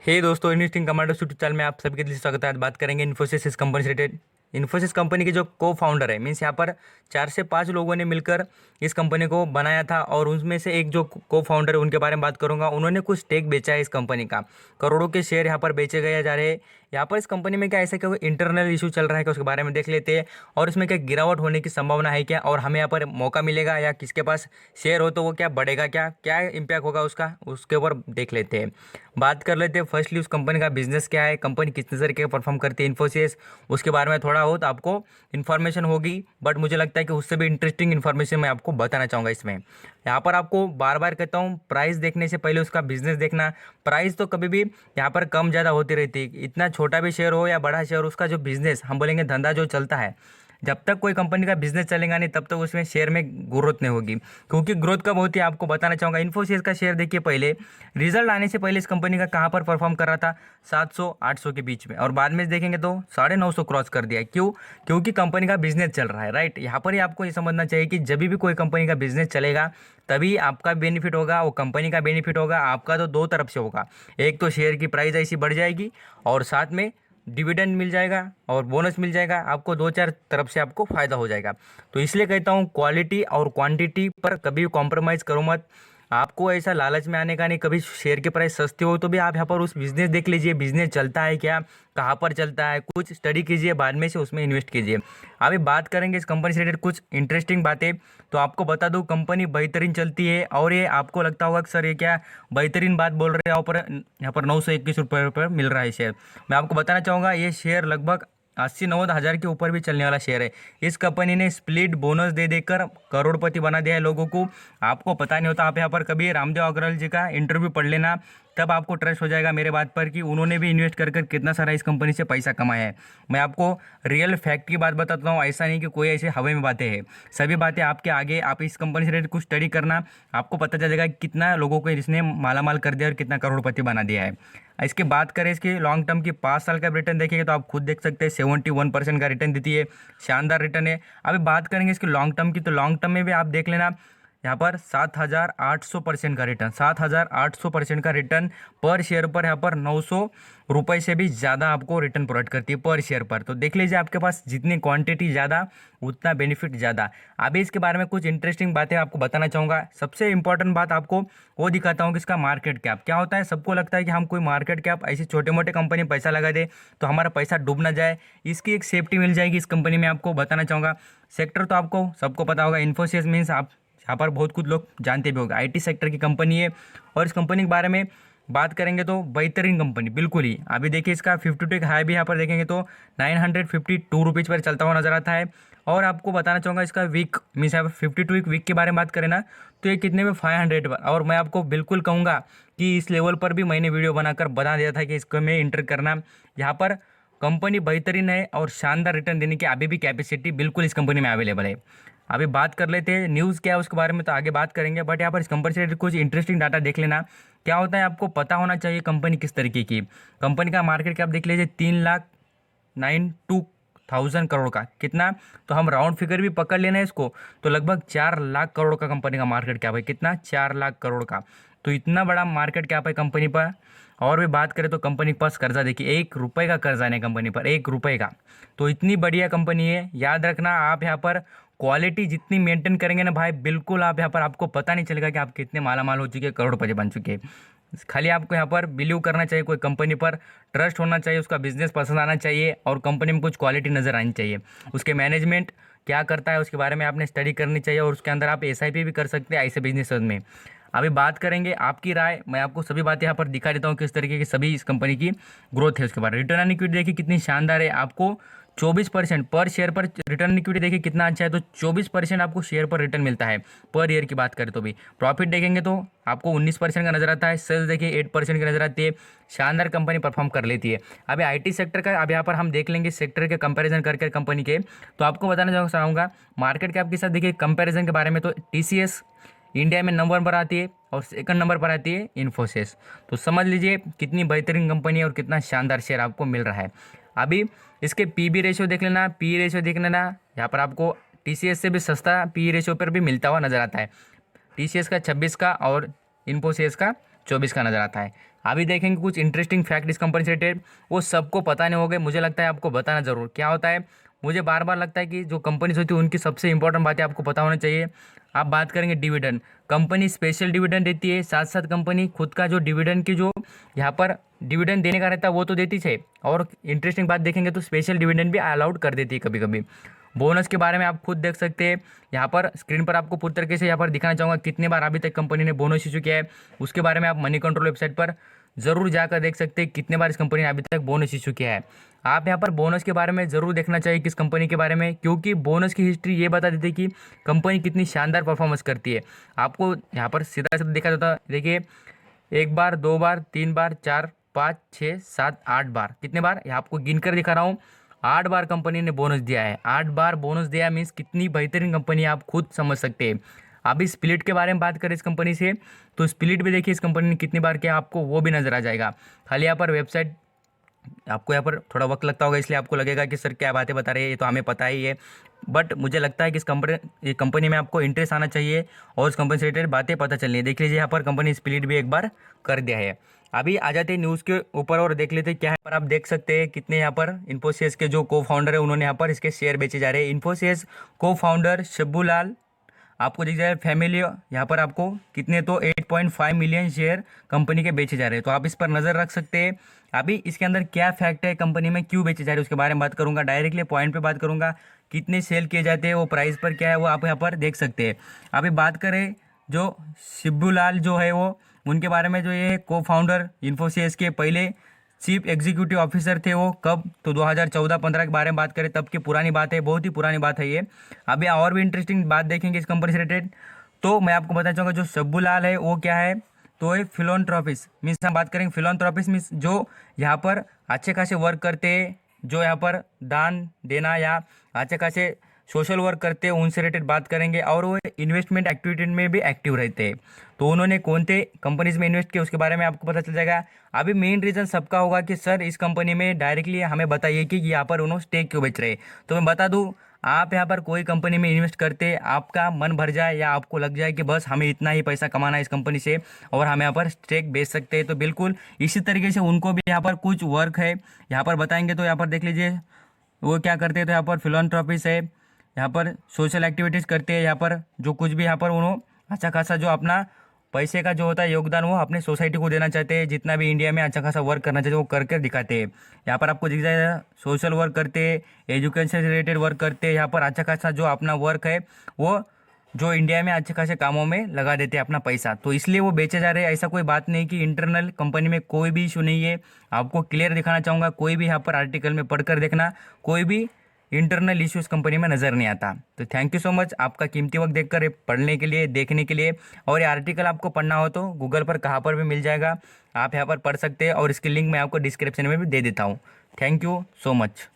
हे दोस्तों, investing commanders YouTube channel में आप सभी के दिल से स्वागत है। आज बात करेंगे इन्फोसिस इस कंपनी से रिलेटेड। इन्फोसिस कंपनी के जो को फाउंडर है, मीन्स यहाँ पर 4 से 5 लोगों ने मिलकर इस कंपनी को बनाया था और उनमें से एक जो को फाउंडर है उनके बारे में बात करूंगा। उन्होंने कुछ स्टेक बेचा है इस कंपनी का, करोड़ों के शेयर यहाँ पर बेचे गए जा रहे हैं। यहाँ पर इस कंपनी में क्या ऐसा क्या इंटरनल इशू चल रहा है क्या, उसके बारे में देख लेते हैं। और इसमें क्या गिरावट होने की संभावना है क्या, और हमें यहाँ पर मौका मिलेगा या किसके पास शेयर हो तो वो क्या बढ़ेगा, क्या क्या इम्पैक्ट होगा उसका, उसके ऊपर देख लेते हैं। बात कर लेते हैं फर्स्टली उस कंपनी का बिजनेस क्या है, कंपनी किस तरीके का परफॉर्म करती है इन्फोसिस, उसके बारे में थोड़ा बहुत आपको इन्फॉर्मेशन होगी। बट मुझे लगता है कि उससे भी इंटरेस्टिंग इन्फॉर्मेशन मैं आपको बताना चाहूँगा इसमें। यहाँ पर आपको बार बार कहता हूँ, प्राइस देखने से पहले उसका बिजनेस देखना। प्राइस तो कभी भी यहाँ पर कम ज़्यादा होती रहती है, इतना छोटा भी शेयर हो या बड़ा शेयर, उसका जो बिजनेस हम बोलेंगे धंधा जो चलता है, जब तक कोई कंपनी का बिजनेस चलेगा नहीं तब तक उसमें शेयर में ग्रोथ नहीं होगी। क्योंकि ग्रोथ कब होती है आपको बताना चाहूँगा। इन्फोसिस का शेयर देखिए, पहले रिजल्ट आने से पहले इस कंपनी का कहाँ पर परफॉर्म कर रहा था, 700-800 के बीच में, और बाद में देखेंगे तो 950 क्रॉस कर दिया। क्यों? क्योंकि कंपनी का बिजनेस चल रहा है, राइट। यहाँ पर ही आपको ये समझना चाहिए कि जब भी कोई कंपनी का बिजनेस चलेगा तभी आपका बेनिफिट होगा, वो कंपनी का बेनिफिट होगा। आपका तो दो तरफ से होगा, एक तो शेयर की प्राइस ऐसी बढ़ जाएगी और साथ में डिविडेंड मिल जाएगा और बोनस मिल जाएगा, आपको दो चार तरफ से आपको फायदा हो जाएगा। तो इसलिए कहता हूँ क्वालिटी और क्वांटिटी पर कभी कॉम्प्रोमाइज़ करो मत। आपको ऐसा लालच में आने का नहीं, कभी शेयर की प्राइस सस्ती हो तो भी आप यहाँ पर उस बिजनेस देख लीजिए, बिजनेस चलता है क्या, कहाँ पर चलता है, कुछ स्टडी कीजिए, बाद में से उसमें इन्वेस्ट कीजिए। अभी बात करेंगे इस कंपनी से रिलेटेड कुछ इंटरेस्टिंग बातें। तो आपको बता दूँ, कंपनी बेहतरीन चलती है। और ये आपको लगता होगा कि सर ये क्या बेहतरीन बात बोल रहे हैं, यहाँ पर 921 रुपये पर मिल रहा है शेयर। मैं आपको बताना चाहूँगा, ये शेयर लगभग 80-90 हज़ार के ऊपर भी चलने वाला शेयर है। इस कंपनी ने स्प्लिट बोनस दे देकर करोड़पति बना दिया है लोगों को। आपको पता नहीं होता, आप यहाँ पर कभी रामदेव अग्रवाल जी का इंटरव्यू पढ़ लेना, तब आपको ट्रस्ट हो जाएगा मेरे बात पर कि उन्होंने भी इन्वेस्ट कर कितना सारा इस कंपनी से पैसा कमाया है। मैं आपको रियल फैक्ट की बात बताता हूँ, ऐसा नहीं कि कोई ऐसे हवा में बातें हैं। सभी बातें आपके आगे, आप इस कंपनी से रिलेटेड कुछ स्टडी करना, आपको पता चल जाएगा कि कितना लोगों को इसने मालामाल कर दिया और कितना करोड़पति बना दिया है। इसकी बात करें इसकी लॉन्ग टर्म की 5 साल का रिटर्न देखेंगे तो आप खुद देख सकते हैं 71% का रिटर्न देती है, शानदार रिटर्न है। अभी बात करेंगे इसकी लॉन्ग टर्म की, तो लॉन्ग टर्म में भी आप देख लेना, यहाँ पर 7,800% का रिटर्न, 7,800% का रिटर्न पर शेयर पर, यहाँ पर 900 रुपये से भी ज़्यादा आपको रिटर्न प्रोवाइड करती है पर शेयर पर। तो देख लीजिए, आपके पास जितनी क्वांटिटी ज़्यादा उतना बेनिफिट ज़्यादा। अभी इसके बारे में कुछ इंटरेस्टिंग बातें आपको बताना चाहूँगा। सबसे इंपॉर्टेंट बात आपको वो दिखाता हूँ कि इसका मार्केट कैप क्या होता है। सबको लगता है कि हम कोई मार्केट कैप ऐसी छोटे मोटे कंपनी में पैसा लगा दे तो हमारा पैसा डूब ना जाए, इसकी एक सेफ्टी मिल जाएगी इस कंपनी में, आपको बताना चाहूँगा। सेक्टर तो आपको सबको पता होगा, इन्फोसिस मीन्स आप यहाँ पर बहुत कुछ लोग जानते भी होंगे, आईटी सेक्टर की कंपनी है। और इस कंपनी के बारे में बात करेंगे तो बेहतरीन कंपनी बिल्कुल ही। अभी देखिए, इसका 52 हाई भी यहाँ पर देखेंगे तो 952 रुपीज़ पर चलता हुआ नजर आता है। और आपको बताना चाहूँगा इसका वीक मीन्स 52 वीक के बारे में बात करें ना, तो ये कितने में 500 पर। और मैं आपको बिल्कुल कहूँगा कि इस लेवल पर भी मैंने वीडियो बनाकर बता दिया था कि इसको में इंटर करना। यहाँ पर कंपनी बेहतरीन है और शानदार रिटर्न देने की अभी भी कैपेसिटी बिल्कुल इस कंपनी में अवेलेबल है। अभी बात कर लेते हैं न्यूज़ क्या है उसके बारे में, तो आगे बात करेंगे। बट यहाँ पर इस कंपनी से related कुछ इंटरेस्टिंग डाटा देख लेना। क्या होता है, आपको पता होना चाहिए कंपनी किस तरीके की। कंपनी का मार्केट कैप देख लीजिए, 3,92,000 करोड़ का, कितना, तो हम राउंड फिगर भी पकड़ लेना है इसको, तो लगभग 4 लाख करोड़ का कंपनी का मार्केट कैप है। कितना? 4 लाख करोड़ का। तो इतना बड़ा मार्केट कैप है कंपनी पर। और भी बात करें तो कंपनी के पास कर्जा देखिए, 1 रुपये का कर्जा नहीं कंपनी पर, 1 रुपये का। तो इतनी बढ़िया कंपनी है। याद रखना, आप यहाँ पर क्वालिटी जितनी मेंटेन करेंगे ना भाई, बिल्कुल आप यहाँ पर आपको पता नहीं चलेगा कि आप कितने मालामाल हो चुके हैं, करोड़पति बन चुके हैं। खाली आपको यहाँ पर बिलीव करना चाहिए, कोई कंपनी पर ट्रस्ट होना चाहिए, उसका बिजनेस पसंद आना चाहिए और कंपनी में कुछ क्वालिटी नज़र आनी चाहिए। उसके मैनेजमेंट क्या करता है उसके बारे में आपने स्टडी करनी चाहिए, और उसके अंदर आप एसआईपी भी कर सकते हैं ऐसे बिजनेस में। अभी बात करेंगे आपकी राय, मैं आपको सभी बातें यहाँ पर दिखा देता हूँ किस तरीके की सभी इस कंपनी की ग्रोथ है उसके बारे में। रिटर्न ऑन इक्विटी देखिए कितनी शानदार है, आपको 24% पर शेयर पर रिटर्न इक्विटी देखिए कितना अच्छा है। तो 24% आपको शेयर पर रिटर्न मिलता है पर ईयर की बात करें तो भी। प्रॉफिट देखेंगे तो आपको 19% का नजर आता है। सेल्स देखिए 8% की नजर आती है। शानदार कंपनी परफॉर्म कर लेती है। अभी आईटी सेक्टर का अब यहाँ पर हम देख लेंगे सेक्टर के कंपैरिजन करके कंपनी के। तो आपको बताना चाहूँगा मार्केट कैप के साथ देखिए कंपैरिजन के बारे में, तो टीसीएस इंडिया में नंबर पर आती है और सेकंड नंबर पर आती है इन्फोसिस। तो समझ लीजिए कितनी बेहतरीन कंपनी है और कितना शानदार शेयर आपको मिल रहा है। अभी इसके पीबी रेशियो देख लेना, पी रेशियो देख लेना, यहाँ पर आपको टीसीएस से भी सस्ता पी रेशियो पर भी मिलता हुआ नजर आता है। टीसीएस का 26 का और इन्फोसिस का 24 का नज़र आता है। अभी देखेंगे कुछ इंटरेस्टिंग फैक्ट इस कंपनी से रिलेटेड, वो सबको पता नहीं होंगे, मुझे लगता है आपको बताना ज़रूर। क्या होता है, मुझे बार बार लगता है कि जो कंपनीज होती है उनकी सबसे इंपॉर्टेंट बातें आपको पता होना चाहिए। आप बात करेंगे डिविडेंड, कंपनी स्पेशल डिविडेंड देती है, साथ साथ कंपनी खुद का जो डिविडेंड की जो यहाँ पर डिविडेंड देने का रहता है वो तो देती है, और इंटरेस्टिंग बात देखेंगे तो स्पेशल डिविडेंड भी अलाउड कर देती है कभी कभी। बोनस के बारे में आप खुद देख सकते हैं, यहाँ पर स्क्रीन पर आपको पूरी तरीके से यहाँ पर दिखाना चाहूँगा कितने बार अभी तक कंपनी ने बोनस इशू किया है। उसके बारे में आप मनी कंट्रोल वेबसाइट पर ज़रूर जाकर देख सकते हैं कितने बार इस कंपनी ने अभी तक बोनस इशू किया है। आप यहाँ पर बोनस के बारे में ज़रूर देखना चाहिए किस कंपनी के बारे में, क्योंकि बोनस की हिस्ट्री ये बता देती है कि कंपनी कितनी शानदार परफॉर्मेंस करती है। आपको यहाँ पर सीधा सीधा देखा जाता है, देखिए 1 बार, 2 बार, 3 बार, 4, 5, 6, 7, 8 बार, कितने बार यहाँ आपको गिन कर दिखा रहा हूँ। 8 बार कंपनी ने बोनस दिया है। 8 बार बोनस दिया मीन्स कितनी बेहतरीन कंपनी है, आप खुद समझ सकते हैं। अभी स्प्लिट के बारे में बात करें इस कंपनी से, तो स्प्लिट भी देखिए इस कंपनी ने कितनी बार किया, आपको वो भी नजर आ जाएगा। खाली यहाँ पर वेबसाइट, आपको यहाँ पर थोड़ा वक्त लगता होगा इसलिए आपको लगेगा कि सर क्या बातें बता रहे हैं, ये तो हमें पता ही है। बट मुझे लगता है कि ये कंपनी में आपको इंटरेस्ट आना चाहिए और इस कंपनी से रिलेटेड बातें पता चलनी है। देख लीजिए यहाँ पर कंपनी स्प्लिट भी एक बार कर दिया है। अभी आ जाते हैं न्यूज़ के ऊपर और देख लेते हैं क्या है। पर आप देख सकते हैं कितने यहाँ पर इन्फोसिस के जो को फाउंडर है उन्होंने यहाँ पर इसके शेयर बेचे जा रहे हैं। इन्फोसिस को फाउंडर शब्बूलाल, आपको दिख जाए फैमिली, यहाँ पर आपको कितने तो 8.5 मिलियन शेयर कंपनी के बेचे जा रहे हैं, तो आप इस पर नज़र रख सकते हैं। अभी इसके अंदर क्या फैक्ट है, कंपनी में क्यों बेचे जा रहे हैं उसके बारे में बात करूंगा, डायरेक्टली पॉइंट पे बात करूंगा। कितने सेल किए जाते हैं, वो प्राइस पर क्या है वो आप यहाँ पर देख सकते हैं। अभी बात करें जो शिबूलाल जो है वो, उनके बारे में, जो ये को फाउंडर इन्फोसिस के पहले चीफ एग्जीक्यूटिव ऑफिसर थे, वो कब तो 2014-15 के बारे में बात करें तब की पुरानी बात है, बहुत ही पुरानी बात है ये। अभी और भी इंटरेस्टिंग बात देखेंगे इस कंपनी से रिलेटेड, तो मैं आपको बताना चाहूँगा जो शब्बूलाल है वो क्या है, तो ये फिलोंथ्रोपिस्ट मीन्स, हम बात करेंगे फिलोंथ्रोपिस्ट मीन्स जो यहाँ पर अच्छे खासे वर्क करते हैं, जो यहाँ पर दान देना या अच्छे खासे सोशल वर्क करते हैं उनसे रिलेटेड बात करेंगे। और वो इन्वेस्टमेंट एक्टिविटी में भी एक्टिव रहते हैं, तो उन्होंने कौन से कंपनीज में इन्वेस्ट किया उसके बारे में आपको पता चल जाएगा। अभी मेन रीज़न सबका होगा कि सर इस कंपनी में डायरेक्टली हमें बताइए कि यहाँ पर उन्होंने स्टेक क्यों बेच रहे हैं। तो मैं बता दूँ, आप यहाँ पर कोई कंपनी में इन्वेस्ट करते आपका मन भर जाए या आपको लग जाए कि बस हमें इतना ही पैसा कमाना है इस कंपनी से और हम यहाँ पर स्टेक बेच सकते हैं, तो बिल्कुल इसी तरीके से उनको भी यहाँ पर कुछ वर्क है यहाँ पर बताएंगे। तो यहाँ पर देख लीजिए वो क्या करते हैं, तो यहाँ पर फिलोंथ्रोपिस्ट है, यहाँ पर सोशल एक्टिविटीज़ करते हैं, यहाँ पर जो कुछ भी यहाँ पर उन्होंने अच्छा खासा जो अपना पैसे का जो होता है योगदान वो अपने सोसाइटी को देना चाहते हैं, जितना भी इंडिया में अच्छा खासा वर्क करना चाहिए वो करके दिखाते हैं। यहाँ पर आपको दिख जाएगा सोशल वर्क करते हैं, एजुकेशन से रिलेटेड वर्क करते हैं, यहाँ पर अच्छा खासा जो अपना वर्क है वो जो इंडिया में अच्छे खासे कामों में लगा देते हैं अपना पैसा, तो इसलिए वो बेचे जा रहे हैं। ऐसा कोई बात नहीं कि इंटरनल कंपनी में कोई भी इशू नहीं है, आपको क्लियर दिखाना चाहूँगा। कोई भी यहाँ पर आर्टिकल में पढ़कर देखना, कोई भी इंटरनल इश्यूज कंपनी में नज़र नहीं आता। तो थैंक यू सो मच आपका कीमती वक्त देखकर पढ़ने के लिए, देखने के लिए। और ये आर्टिकल आपको पढ़ना हो तो गूगल पर कहाँ पर भी मिल जाएगा, आप यहाँ पर पढ़ सकते हैं और इसकी लिंक मैं आपको डिस्क्रिप्शन में भी दे देता हूँ। Thank you so much.